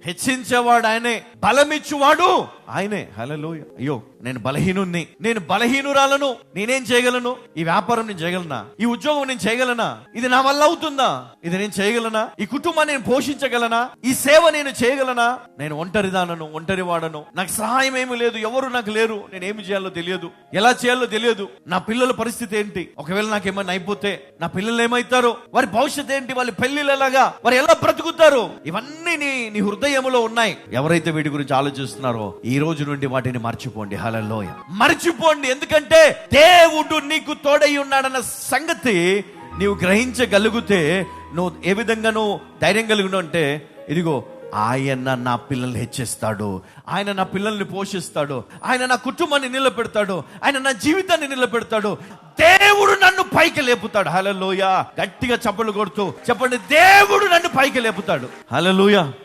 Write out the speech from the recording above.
హెచ్చించేవాడు ఆయనే, బలమిచ్చువాడు ఆయనే. హల్లెలూయా. అయ్యో నేను బలహీనుణ్ణి, నేను బలహీనురాలను, నేనేం చేయగలను? ఈ వ్యాపారం నేను చేయగలనా? ఈ ఉద్యోగం నేను చేయగలనా? ఇది నా వల్ల అవుతుందా? ఇది నేను చేయగలనా? ఈ కుటుంబాన్ని నేను పోషించగలనా? ఈ సేవ నేను చేయగలనా? నేను ఒంటరిదానను, ఒంటరి వాడను, నాకు సహాయం ఏమీ లేదు, ఎవరు నాకు లేరు, నేను ఏమి చేయాలో తెలియదు, ఎలా చేయాలో తెలియదు. నా పిల్లల పరిస్థితి ఏంటి? ఒకవేళ నాకేమైనా అయిపోతే నా పిల్లలు ఏమవుతారు? వారి భవిష్యత్తు ఏంటి? వాళ్ళ పెళ్లిళ్ళు ఎలాగా? వారు ఎలా బ్రతుకుతారు? ఇవన్నీ నీ హృదయంలో ఉన్నాయి. ఎవరైతే వీటి గురించి ఆలోచిస్తున్నారో ఈ రోజు నుండి వాటిని మర్చిపోండి. హల్లెలూయా. మర్చిపోండి. ఎందుకంటే దేవుడు నీకు తోడై ఉన్నాడన్న సంగతి నీవు గ్రహించగలిగితే నువ్వు ఏ విధంగా నువ్వు ధైర్యం కలిగి అంటే, ఇదిగో ఆయన నా పిల్లల్ని హెచ్చిస్తాడు, ఆయన నా పిల్లల్ని పోషిస్తాడు, ఆయన నా కుటుంబాన్ని నిలబెడతాడు, ఆయన నా జీవితాన్ని నిలబెడతాడు, దేవుడు నన్ను పైకి లేపుతాడు. హల్లెలూయా. గట్టిగా చప్పట్లు కొడుతూ చెప్పండి, దేవుడు నన్ను పైకి లేపుతాడు. హల్లెలూయా.